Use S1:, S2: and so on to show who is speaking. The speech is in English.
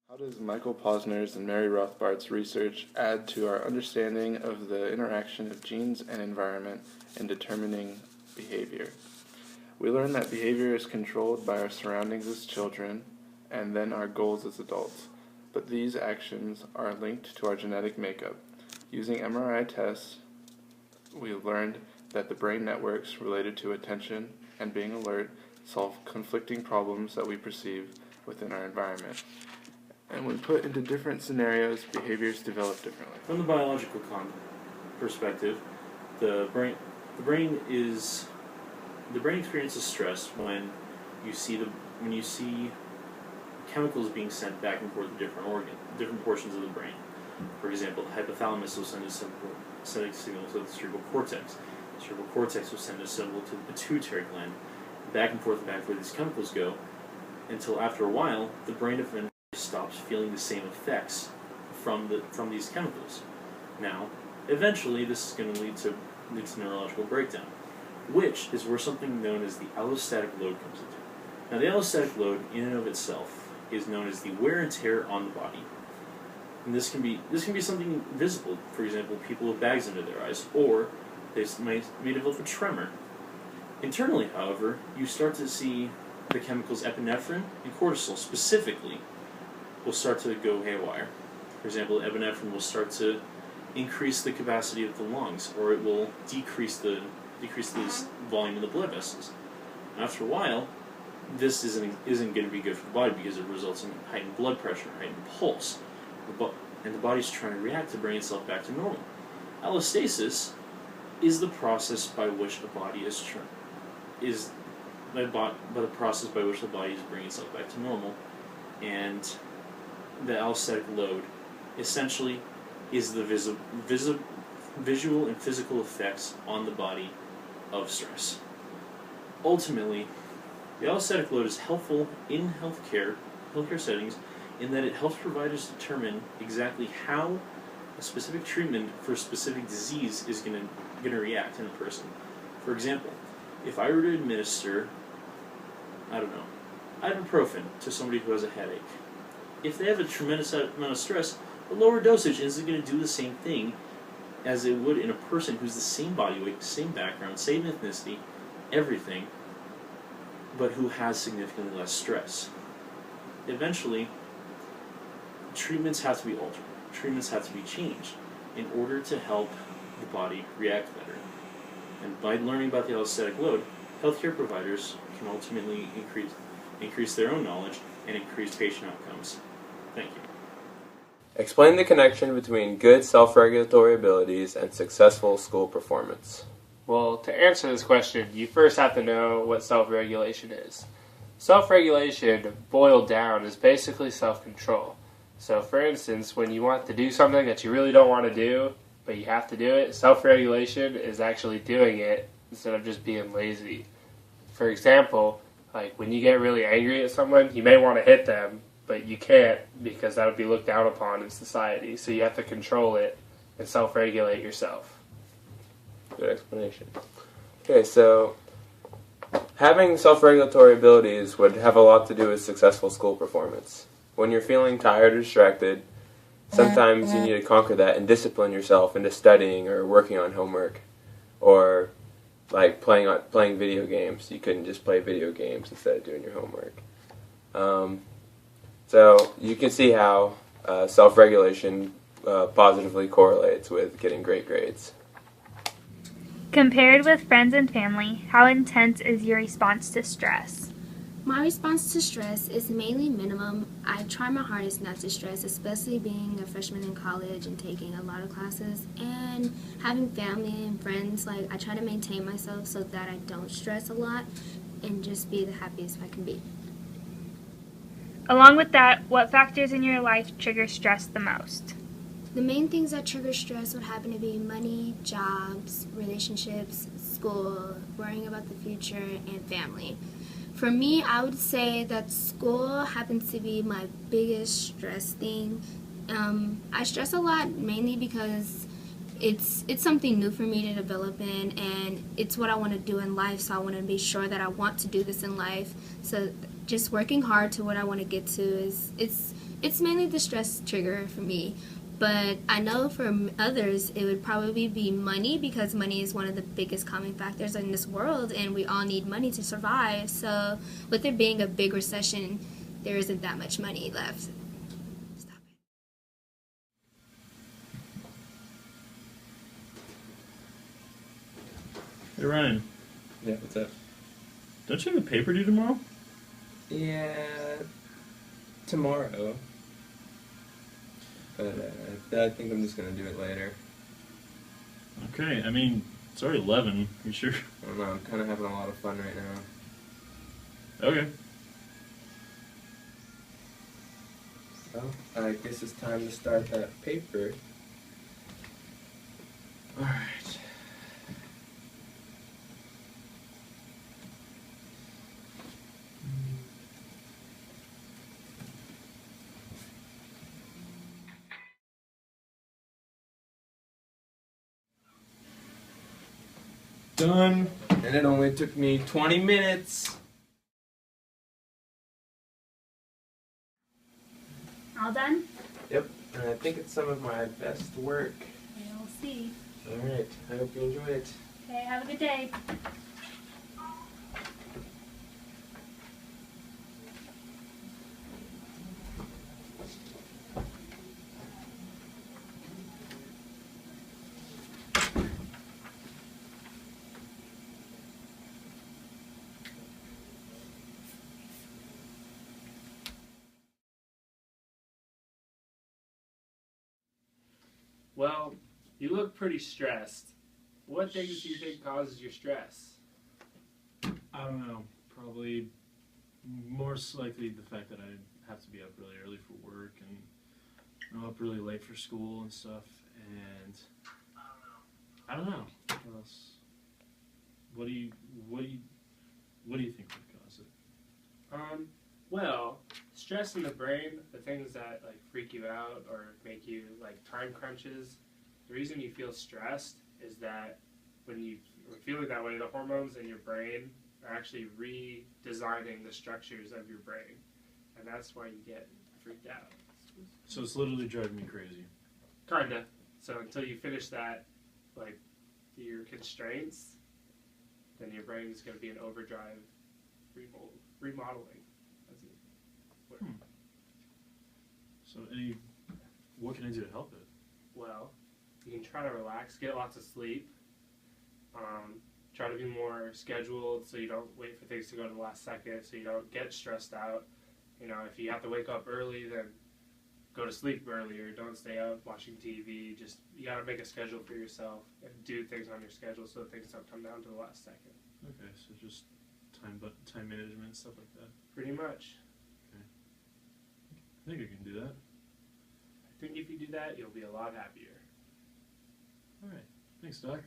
S1: How does Michael Posner's and Mary Rothbard's research add to our understanding of the interaction of genes and environment in determining behavior? We learn that behavior is controlled by our surroundings as children and then our goals as adults, but these actions are linked to our genetic makeup. Using MRI tests, we learned that the brain networks related to attention and being alert solve conflicting problems that we perceive within our environment. And when put into different scenarios, behaviors develop differently.
S2: From the biological perspective, the brain experiences stress when you see chemicals being sent back and forth to different portions of the brain. For example, the hypothalamus will send a signal to the cerebral cortex. The cerebral cortex will send a signal to the pituitary gland. Back and forth, these chemicals go until after a while, the brain eventually stops feeling the same effects from these chemicals. Now, eventually, this is going to lead to neurological breakdown, which is where something known as the allostatic load comes into. Now, the allostatic load, in and of itself, is known as the wear and tear on the body. And this can be something visible. For example, people with bags under their eyes, or they may develop a tremor. Internally, however, you start to see the chemicals epinephrine and cortisol specifically will start to go haywire. For example, epinephrine will start to increase the capacity of the lungs, or it will decrease the volume of the blood vessels. And after a while, this isn't going to be good for the body because it results in heightened blood pressure, heightened pulse, and the body's trying to react to bring itself back to normal. Allostasis is the process by which the body is bringing itself back to normal, and the allostatic load essentially is the visual and physical effects on the body of stress. Ultimately, the allostatic load is helpful in healthcare settings in that it helps providers determine exactly how a specific treatment for a specific disease is going to react in a person. For example, if I were to administer, ibuprofen to somebody who has a headache, if they have a tremendous amount of stress, a lower dosage isn't going to do the same thing as it would in a person who's the same body weight, same background, same ethnicity, everything, but who has significantly less stress. Eventually, treatments have to be altered. Treatments have to be changed in order to help the body react better. And by learning about the allostatic load, healthcare providers can ultimately increase their own knowledge and increase patient outcomes. Thank you.
S3: Explain the connection between good self-regulatory abilities and successful school performance.
S4: Well, to answer this question, you first have to know what self-regulation is. Self-regulation, boiled down, is basically self-control. So, for instance, when you want to do something that you really don't want to do, but you have to do it, self-regulation is actually doing it instead of just being lazy. For example, like when you get really angry at someone, you may want to hit them, but you can't because that would be looked down upon in society. So you have to control it and self-regulate yourself.
S3: Good explanation. Okay, so having self-regulatory abilities would have a lot to do with successful school performance. When you're feeling tired or distracted, sometimes you need to conquer that and discipline yourself into studying or working on homework, or like playing video games. You couldn't just play video games instead of doing your homework. So you can see how self-regulation positively correlates with getting great grades.
S5: Compared with friends and family, how intense is your response to stress?
S6: My response to stress is mainly minimum. I try my hardest not to stress, especially being a freshman in college and taking a lot of classes and having family and friends. Like, I try to maintain myself so that I don't stress a lot and just be the happiest I can be.
S5: Along with that, what factors in your life trigger stress the most?
S6: The main things that trigger stress would happen to be money, jobs, relationships, school, worrying about the future, and family. For me, I would say that school happens to be my biggest stress thing. I stress a lot mainly because it's something new for me to develop in, and it's what I want to do in life, so I want to be sure that I want to do this in life. So just working hard to what I want to get to it's It's mainly the stress trigger for me. But I know for others, it would probably be money because money is one of the biggest common factors in this world, and we all need money to survive. So, with there being a big recession, there isn't that much money left. Stop it.
S2: Hey Ryan,
S3: Yeah, what's up?
S2: don't you have a paper due tomorrow?
S3: Yeah, tomorrow. But I think I'm just gonna do it later.
S2: Okay, I mean, it's already 11. You sure?
S3: I don't know, I'm kind of having a lot of fun right now.
S2: Okay.
S3: Well, I guess it's time to start that paper. Alright. Done. And it only took me 20 minutes.
S5: All done?
S3: Yep, and I think it's some of my best work.
S5: We'll see.
S3: Alright, I hope you enjoy it.
S5: Okay, have a good day.
S4: Well, you look pretty stressed. What things do you think causes your stress?
S2: I don't know. Probably most likely the fact that I have to be up really early for work and I'm up really late for school and stuff. And I don't know. What else? What do you think would cause it?
S4: Well, stress in the brain, the things that like freak you out or make you like time crunches, the reason you feel stressed is that when you're feeling that way, the hormones in your brain are actually redesigning the structures of your brain. And that's why you get freaked out.
S2: So it's literally driving me crazy.
S4: Kinda. So until you finish that, like, your constraints, then your brain is going to be in overdrive remodeling. That's it.
S2: So what can I do to help it?
S4: Well, you can try to relax, get lots of sleep, try to be more scheduled so you don't wait for things to go to the last second, so you don't get stressed out. You know, if you have to wake up early, then go to sleep earlier. Don't stay up watching TV. Just, you got to make a schedule for yourself and do things on your schedule so things don't come down to the last second.
S2: Okay, so just time management, stuff like that.
S4: Pretty much.
S2: I think I can do that.
S4: I think if you do that, you'll be a lot happier.
S2: All right. Thanks, Doc.